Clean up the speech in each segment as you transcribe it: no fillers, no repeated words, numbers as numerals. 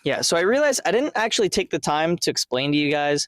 Yeah, so I realized I didn't actually take the time to explain to you guys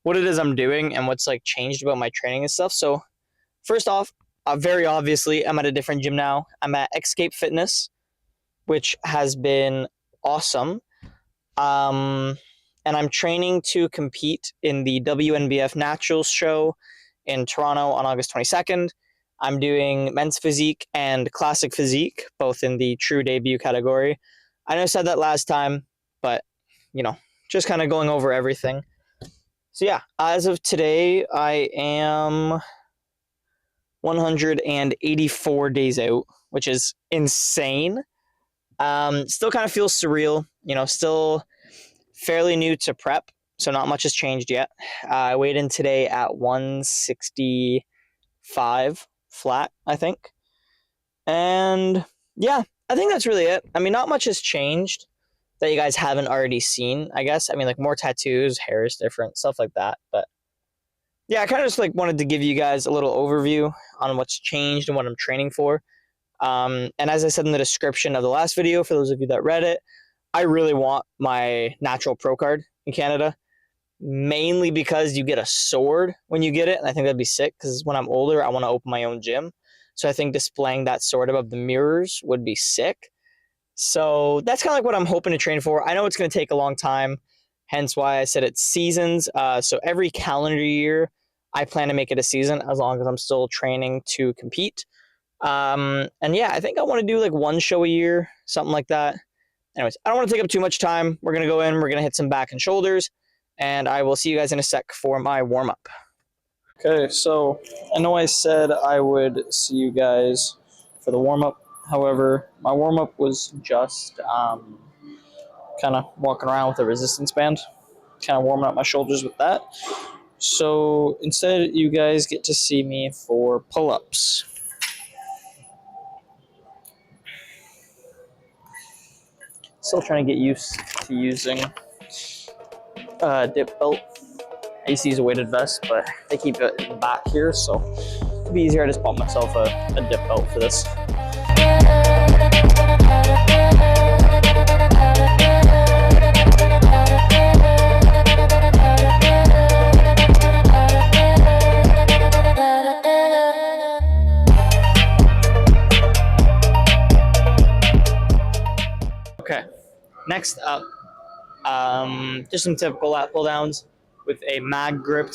what it is I'm doing and what's like changed about my training and stuff. So first off, very obviously, I'm at a different gym now. I'm at Escape Fitness, which has been awesome. Um, and I'm training to compete in the WNBF Naturals show in Toronto on August 22nd. I'm doing men's physique and classic physique, both in the true debut category. I know I said that last time, but you know, just kind of going over everything. So yeah, as of today, I am 184 days out, which is insane. Still kind of feels surreal, still fairly new to prep, so not much has changed yet. I weighed in today at 165 flat, I think. And yeah, I think that's really it. I mean, not much has changed that you guys haven't already seen, I guess. I mean, like more tattoos, hair is different, stuff like that. But yeah, I kind of just like wanted to give you guys a little overview on what's changed and what I'm training for. And as I said in the description of the last video, for those of you that read it, I really want my natural pro card in Canada, mainly because you get a sword when you get it. And I think that'd be sick because when I'm older, I want to open my own gym. So I think displaying that sword above the mirrors would be sick. So that's kind of like what I'm hoping to train for. I know it's going to take a long time, hence why I said it's seasons. So every calendar year, I plan to make it a season as long as I'm still training to compete. And yeah, I think I want to do like one show a year, something like that. Anyways, I don't want to take up too much time. We're going to go in, we're going to hit some back and shoulders, and I will see you guys in a sec for my warm-up. Okay, so I know I said I would see you guys for the warm-up. However, my warm-up was just kind of walking around with a resistance band, kind of warming up my shoulders with that. So instead, you guys get to see me for pull-ups. Still trying to get used to using dip belt. I used to use a weighted vest, but they keep it in the back here, so it'd be easier. I just bought myself a dip belt for this. Okay, next up, just some typical lat pull downs with a mag grip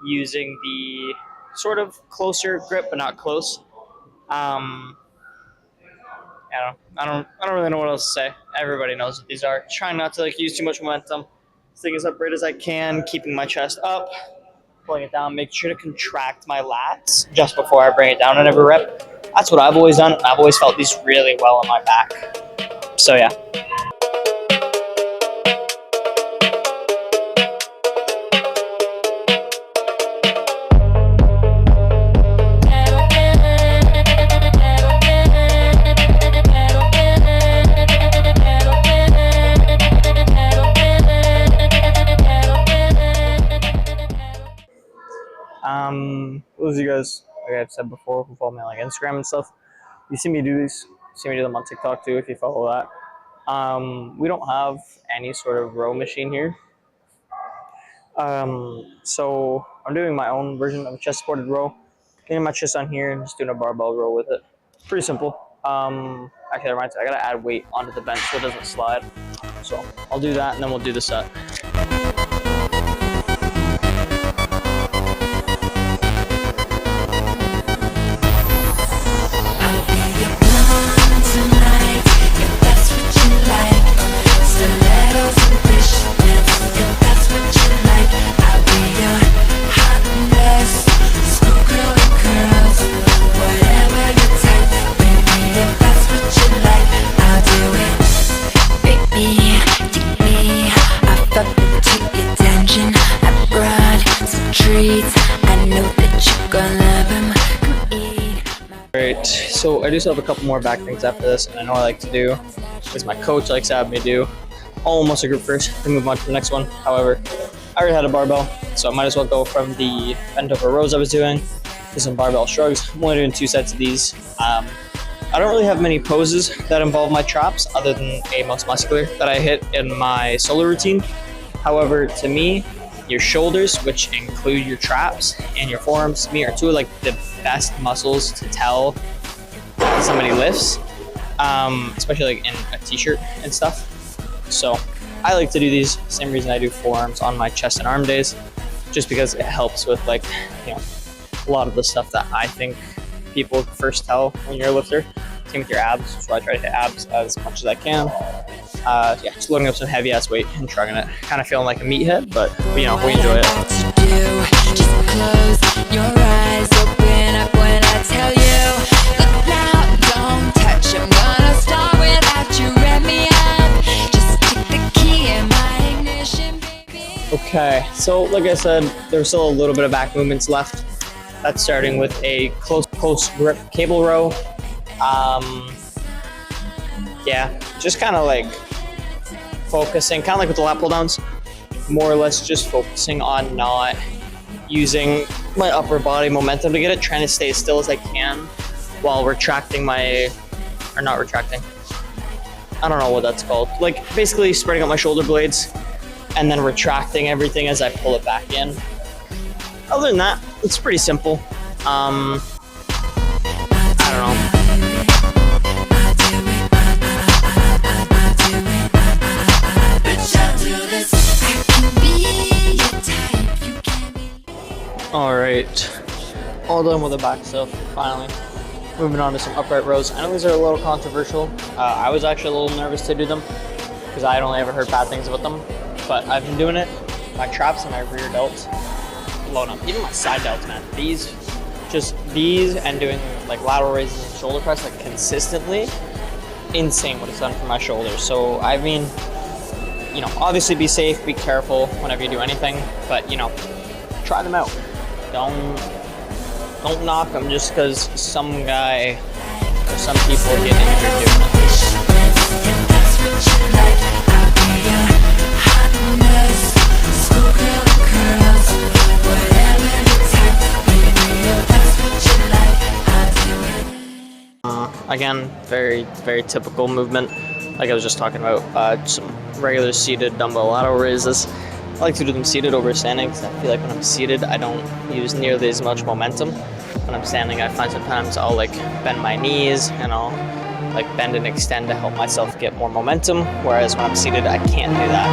using the sort of closer grip but not close. I don't really know what else to say. Everybody knows what these are. Trying not to use too much momentum, staying as upright as I can, keeping my chest up, pulling it down, make sure to contract my lats just before I bring it down in every rep. That's what I've always done. I've always felt these really well on my back. So yeah. Those of you guys, like I've said before, who follow me on Instagram and stuff, you see me do these, you see me do them on TikTok too if you follow that. We don't have any sort of row machine here. So I'm doing my own version of a chest supported row, getting my chest on here and just doing a barbell row with it. Pretty simple. Actually that reminds me, I gotta add weight onto the bench so it doesn't slide. So I'll do that and then we'll do the set. Alright, so I do still have a couple more back things after this, and I know I like to do, because my coach likes to have me do, almost a group first, then move on to the next one. However, I already had a barbell, so I might as well go from the bent over rows I was doing to some barbell shrugs. I'm only doing 2 sets of these. I don't really have many poses that involve my traps other than a most muscular that I hit in my solo routine. However, to me, your shoulders, which include your traps, and your forearms, to me, are two of like the best muscles to tell somebody lifts, especially like in a t-shirt and stuff. So I like to do these, same reason I do forearms on my chest and arm days, just because it helps with like, you know, a lot of the stuff that I think people first tell when you're a lifter. Same with your abs, so I try to hit abs as much as I can. Yeah, just loading up some heavy ass weight and trucking it. Kind of feeling like a meathead, but you know, we enjoy it. Just close your eyes, open up when I tell you. Look now, don't touch. I'm gonna start without you. Rev me up. Just take the key in my ignition, baby. Okay, so like I said, there's still a little bit of back movements left. That's starting with a close grip cable row. Yeah, just kind of like focusing, kind of like with the lat pull downs, more or less just focusing on not using my upper body momentum to get it, trying to stay as still as I can while retracting or not retracting. I don't know what that's called. Like basically spreading out my shoulder blades and then retracting everything as I pull it back in. Other than that, it's pretty simple. I don't know. Alright, all done with the back stuff, finally. Moving on to some upright rows. I know these are a little controversial. I was actually a little nervous to do them because I had only ever heard bad things about them, but I've been doing it. My traps and my rear delts, load up. Even my side delts, man. These and doing like lateral raises and shoulder press like consistently, insane what it's done for my shoulders. So I mean, you know, obviously be safe, be careful whenever you do anything, but you know, try them out. Don't knock them just because some guy or some people get injured doing it. Again, very, very typical movement. Like I was just talking about, some regular seated dumbbell lateral raises. I like to do them seated over standing because I feel like when I'm seated, I don't use nearly as much momentum. When I'm standing, I find sometimes I'll like bend my knees and I'll like bend and extend to help myself get more momentum. Whereas when I'm seated, I can't do that.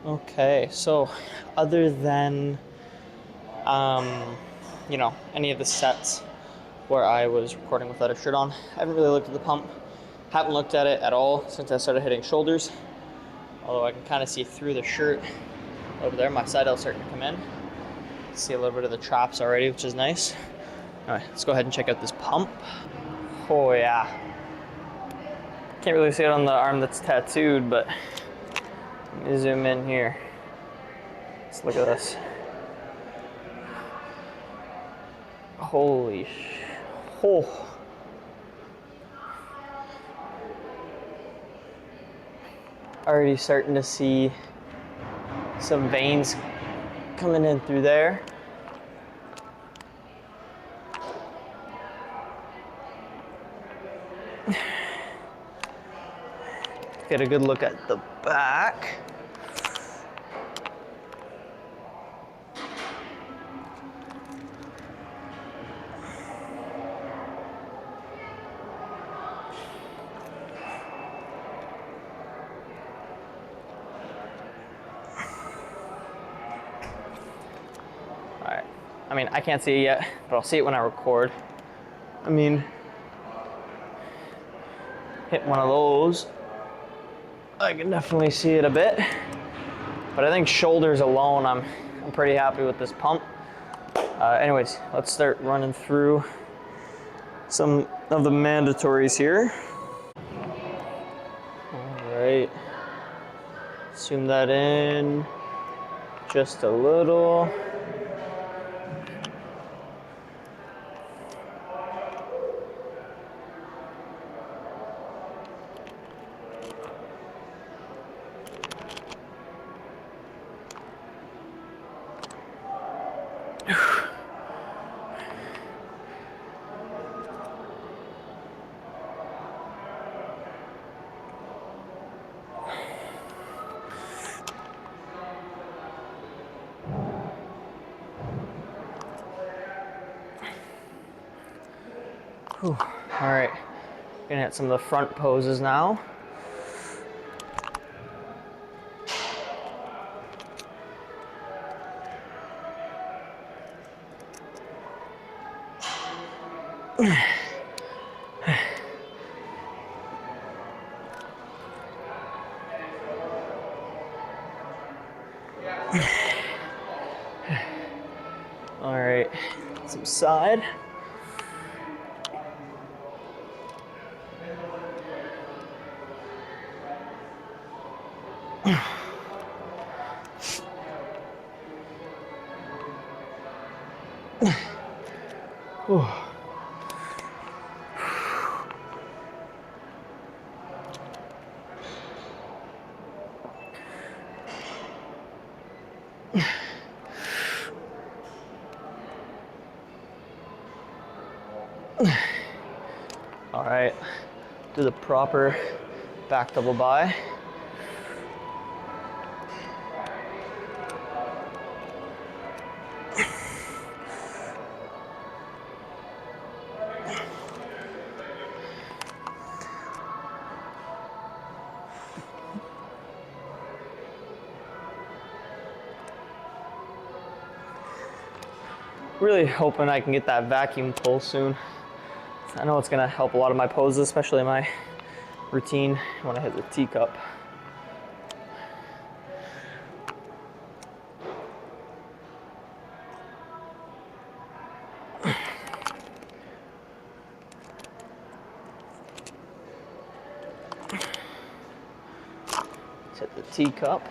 Okay, so other than, you know, any of the sets where I was recording without a shirt on, I haven't really looked at the pump. Haven't looked at it at all since I started hitting shoulders. Although I can kind of see through the shirt over there. My side L's starting to come in. See a little bit of the traps already, which is nice. All right, let's go ahead and check out this pump. Oh yeah. Can't really see it on the arm that's tattooed, but let me zoom in here. Let's look at this. Holy oh. Already starting to see some veins coming in through there. Get a good look at the back. Alright, I mean, I can't see it yet, but I'll see it when I record. I mean, hit one of those, I can definitely see it a bit, but I think shoulders alone, I'm pretty happy with this pump. Anyways, let's start running through some of the mandatories here. All right, zoom that in just a little. Whew. All right, gonna hit some of the front poses now. All right, some side. Whew. All right, do the proper back double by. Really hoping I can get that vacuum pull soon. I know it's gonna help a lot of my poses, especially my routine when I hit the teacup. Let's hit the teacup.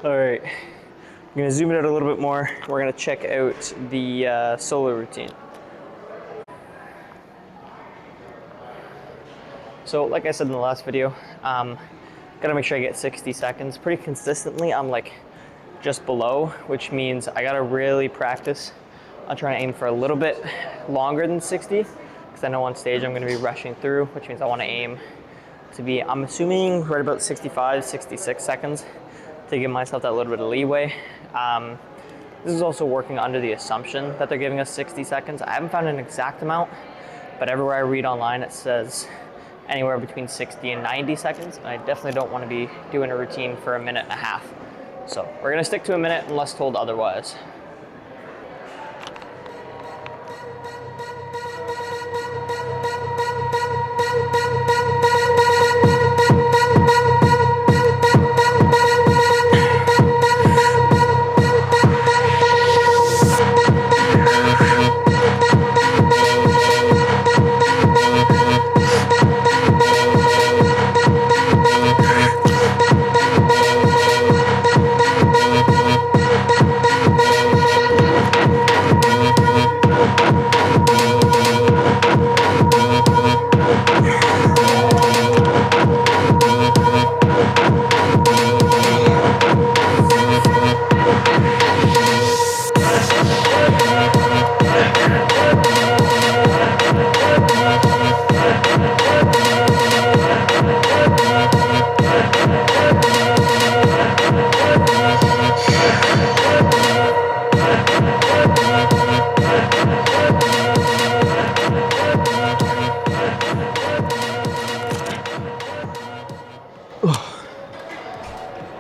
All right, I'm gonna zoom it out a little bit more. We're gonna check out the solo routine. So like I said in the last video, gotta make sure I get 60 seconds. Pretty consistently, I'm like just below, which means I gotta really practice on trying to aim for a little bit longer than 60, because I know on stage I'm gonna be rushing through, which means I wanna aim to be, I'm assuming right about 65, 66 seconds to give myself that little bit of leeway. This is also working under the assumption that they're giving us 60 seconds. I haven't found an exact amount, but everywhere I read online it says anywhere between 60 and 90 seconds. And I definitely don't want to be doing a routine for a minute and a half. So we're gonna stick to a minute unless told otherwise.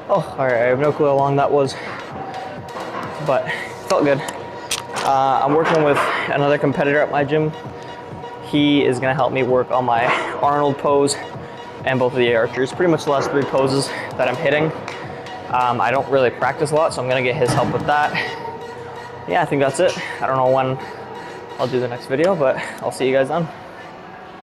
Oh, all right, I have no clue how long that was, but felt good. I'm working with another competitor at my gym. He is gonna help me work on my Arnold pose and both of the archers. Pretty much the last three poses that I'm hitting. I don't really practice a lot, so I'm gonna get his help with that. Yeah, I think that's it. I don't know when I'll do the next video, but I'll see you guys then.